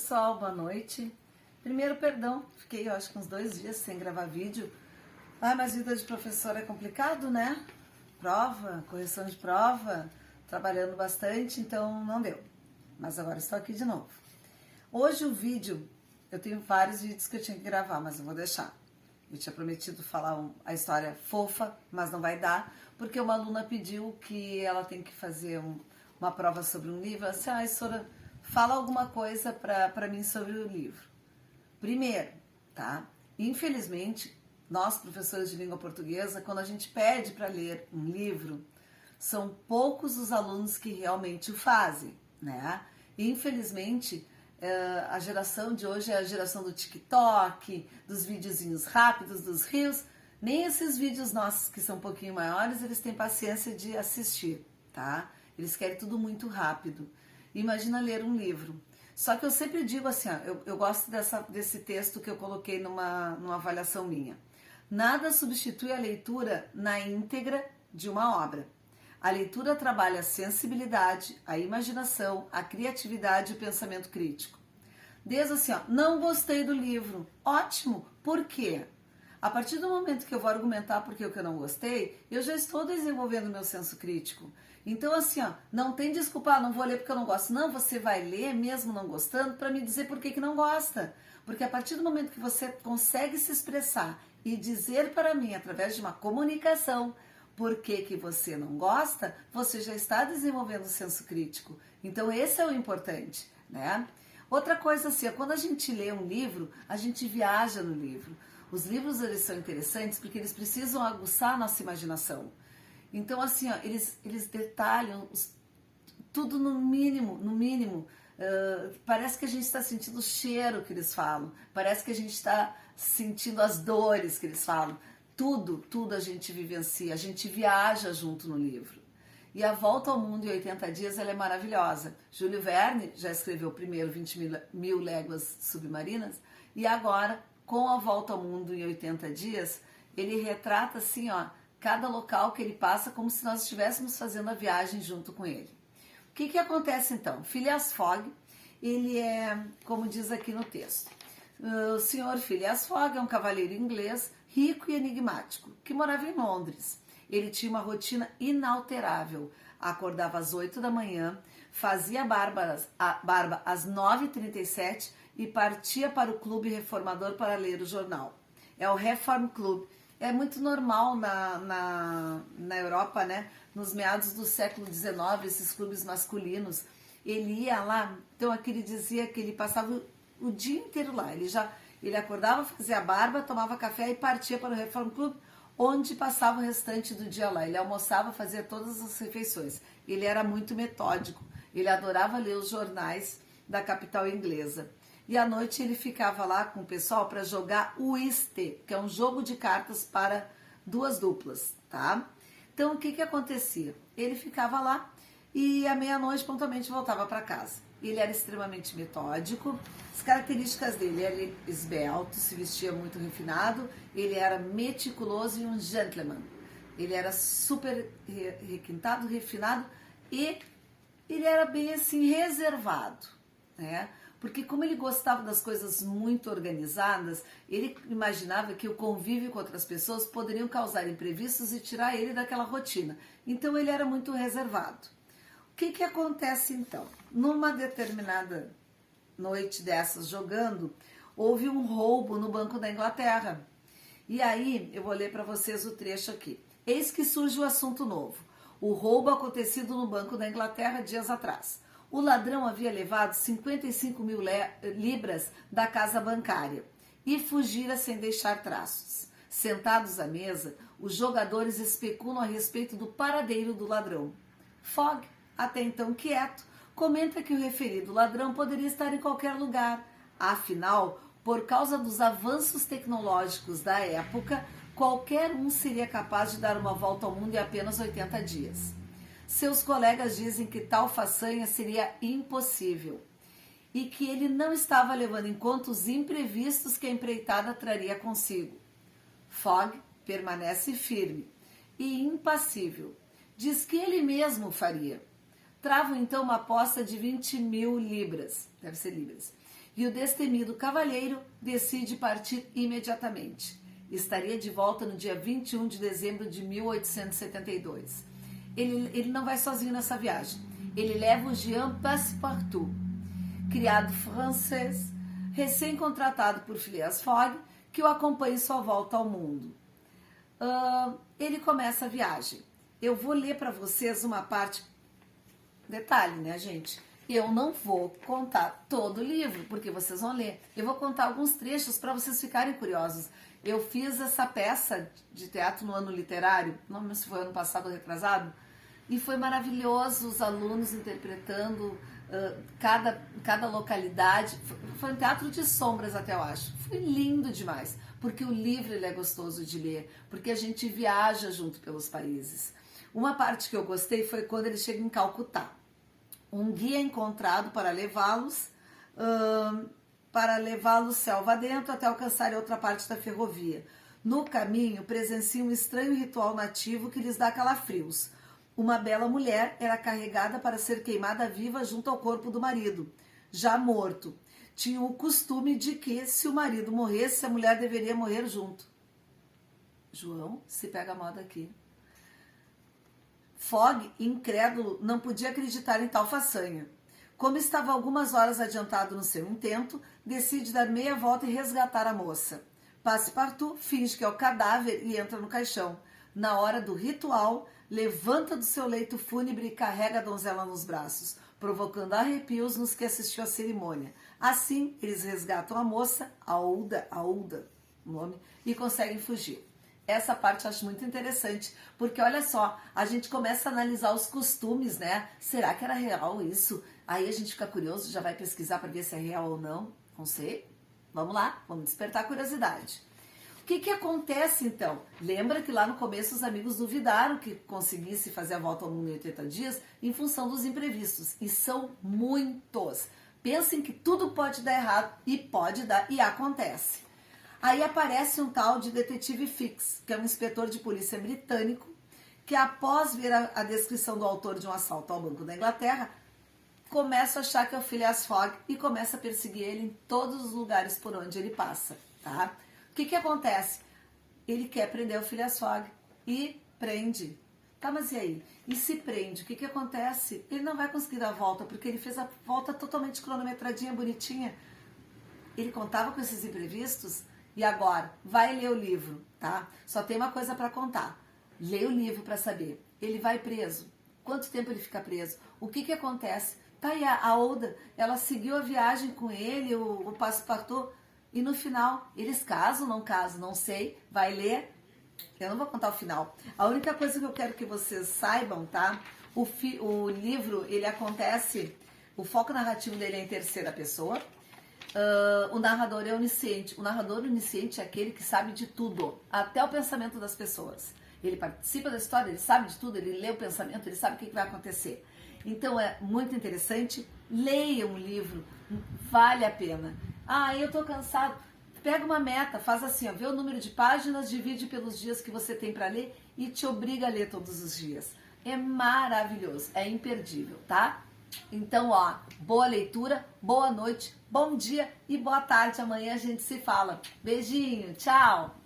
pessoal, boa noite. Primeiro, perdão, fiquei eu acho que uns 2 dias sem gravar vídeo. Mas vida de professor é complicado, né? Prova, correção de prova, trabalhando bastante, então não deu. Mas agora estou aqui de novo. Hoje o vídeo, eu tenho vários vídeos que eu tinha que gravar, mas eu vou deixar. Eu tinha prometido falar a história fofa, mas não vai dar, porque uma aluna pediu que ela tem que fazer uma prova sobre um livro. Assim, Sora, fala alguma coisa para mim sobre o livro. Primeiro, tá? Infelizmente, nós, professores de língua portuguesa, quando a gente pede para ler um livro, são poucos os alunos que realmente o fazem, né? E, infelizmente, a geração de hoje é a geração do TikTok, dos videozinhos rápidos, dos reels. Nem esses vídeos nossos, que são um pouquinho maiores, eles têm paciência de assistir, tá? Eles querem tudo muito rápido. Imagina ler um livro. Só que eu sempre digo assim, eu gosto desse texto que eu coloquei numa avaliação minha. Nada substitui a leitura na íntegra de uma obra. A leitura trabalha a sensibilidade, a imaginação, a criatividade e o pensamento crítico. Desde assim, não gostei do livro. Ótimo! Por quê? A partir do momento que eu vou argumentar por que eu não gostei, eu já estou desenvolvendo meu senso crítico. Então assim, não tem desculpa, não vou ler porque eu não gosto. Não, você vai ler mesmo não gostando para me dizer por que não gosta. Porque a partir do momento que você consegue se expressar e dizer para mim, através de uma comunicação, por que você não gosta, você já está desenvolvendo o senso crítico. Então esse é o importante, né? Outra coisa assim, quando a gente lê um livro, a gente viaja no livro. Os livros, eles são interessantes porque eles precisam aguçar a nossa imaginação. Então assim, eles detalham tudo no mínimo. Parece que a gente está sentindo o cheiro que eles falam. Parece que a gente está sentindo as dores que eles falam. Tudo a gente vivencia, a gente viaja junto no livro. E A Volta ao Mundo em 80 Dias, ela é maravilhosa. Júlio Verne já escreveu primeiro 20 mil léguas submarinas, e agora, com A Volta ao Mundo em 80 Dias, ele retrata assim, cada local que ele passa como se nós estivéssemos fazendo a viagem junto com ele. O que acontece então? Phileas Fogg, ele é, como diz aqui no texto, o senhor Phileas Fogg é um cavaleiro inglês rico e enigmático, que morava em Londres. Ele tinha uma rotina inalterável. Acordava às 8 da manhã, fazia a barba às 9h37 e partia para o clube reformador para ler o jornal. É o Reform Club. É muito normal na Europa, né? Nos meados do século XIX, esses clubes masculinos. Ele ia lá, então aqui ele dizia que ele passava o dia inteiro lá. Ele acordava, fazia a barba, tomava café e partia para o Reform Club, onde passava o restante do dia lá. Ele almoçava, fazia todas as refeições. Ele era muito metódico. Ele adorava ler os jornais da capital inglesa. E à noite ele ficava lá com o pessoal para jogar o whist, que é um jogo de cartas para 2 duplas, tá? Então o que acontecia? Ele ficava lá e à meia-noite pontualmente voltava para casa. Ele era extremamente metódico. As características dele, ele era esbelto, se vestia muito refinado, ele era meticuloso e um gentleman. Ele era super requintado, refinado e ele era bem assim reservado, né? Porque como ele gostava das coisas muito organizadas, ele imaginava que o convívio com outras pessoas poderiam causar imprevistos e tirar ele daquela rotina. Então ele era muito reservado. O que acontece então? Numa determinada noite dessas jogando, houve um roubo no Banco da Inglaterra. E aí, eu vou ler para vocês o trecho aqui. Eis que surge o assunto novo. O roubo acontecido no Banco da Inglaterra dias atrás. O ladrão havia levado 55 mil libras da casa bancária e fugira sem deixar traços. Sentados à mesa, os jogadores especulam a respeito do paradeiro do ladrão. Fogg, até então quieto, comenta que o referido ladrão poderia estar em qualquer lugar. Afinal, por causa dos avanços tecnológicos da época, qualquer um seria capaz de dar uma volta ao mundo em apenas 80 dias. Seus colegas dizem que tal façanha seria impossível e que ele não estava levando em conta os imprevistos que a empreitada traria consigo. Fogg permanece firme e impassível. Diz que ele mesmo faria. Travam então uma aposta de 20 mil libras, deve ser libras, e o destemido cavalheiro decide partir imediatamente. Estaria de volta no dia 21 de dezembro de 1872. Ele não vai sozinho nessa viagem. Ele leva o Jean Passepartout, criado francês, recém-contratado por Phileas Fogg, que o acompanha em sua volta ao mundo. Ele começa a viagem. Eu vou ler para vocês uma parte. Detalhe, né, gente? Eu não vou contar todo o livro, porque vocês vão ler. Eu vou contar alguns trechos para vocês ficarem curiosos. Eu fiz essa peça de teatro no ano literário, não lembro se foi ano passado ou retrasado, e foi maravilhoso os alunos interpretando cada localidade. Foi um teatro de sombras até, eu acho. Foi lindo demais, porque o livro ele é gostoso de ler, porque a gente viaja junto pelos países. Uma parte que eu gostei foi quando ele chega em Calcutá. Um guia é encontrado para levá-los selva adentro até alcançar outra parte da ferrovia. No caminho, presenciam um estranho ritual nativo que lhes dá calafrios. Uma bela mulher era carregada para ser queimada viva junto ao corpo do marido, já morto. Tinham o costume de que, se o marido morresse, a mulher deveria morrer junto. João, se pega a moda aqui. Fogg, incrédulo, não podia acreditar em tal façanha. Como estava algumas horas adiantado no seu intento, decide dar meia volta e resgatar a moça. Passepartout finge que é o cadáver e entra no caixão. Na hora do ritual, levanta do seu leito fúnebre e carrega a donzela nos braços, provocando arrepios nos que assistiu à cerimônia. Assim, eles resgatam a moça, Aouda, o nome, e conseguem fugir. Essa parte eu acho muito interessante, porque olha só, a gente começa a analisar os costumes, né? Será que era real isso? Aí a gente fica curioso, já vai pesquisar para ver se é real ou não. Não sei. Vamos lá, vamos despertar a curiosidade. O que acontece então? Lembra que lá no começo os amigos duvidaram que conseguisse fazer a volta ao mundo em 80 dias em função dos imprevistos. E são muitos. Pensem que tudo pode dar errado e pode dar e acontece. Aí aparece um tal de detetive Fix, que é um inspetor de polícia britânico, que após ver a descrição do autor de um assalto ao Banco da Inglaterra, começa a achar que é o Phileas Fogg e começa a perseguir ele em todos os lugares por onde ele passa, tá? O que acontece? Ele quer prender o Phileas Fogg e prende. Tá, mas e aí? E se prende, o que acontece? Ele não vai conseguir dar a volta, porque ele fez a volta totalmente cronometradinha, bonitinha. Ele contava com esses imprevistos. E agora, vai ler o livro, tá? Só tem uma coisa para contar. Lê o livro para saber. Ele vai preso. Quanto tempo ele fica preso? O que acontece? Tá aí a Aouda, ela seguiu a viagem com ele, o Passepartout, e no final, eles casam, não sei. Vai ler. Eu não vou contar o final. A única coisa que eu quero que vocês saibam, tá? O livro, ele acontece, o foco narrativo dele é em terceira pessoa. O narrador é onisciente. O narrador onisciente é aquele que sabe de tudo, até o pensamento das pessoas. Ele participa da história, ele sabe de tudo, ele lê o pensamento, ele sabe o que vai acontecer. Então é muito interessante. Leiam o livro, vale a pena. Eu tô cansado. Pega uma meta, faz assim, ó, vê o número de páginas, divide pelos dias que você tem para ler e te obriga a ler todos os dias. É maravilhoso, é imperdível, tá? Então, ó, boa leitura, boa noite, bom dia e boa tarde. Amanhã a gente se fala. Beijinho, tchau!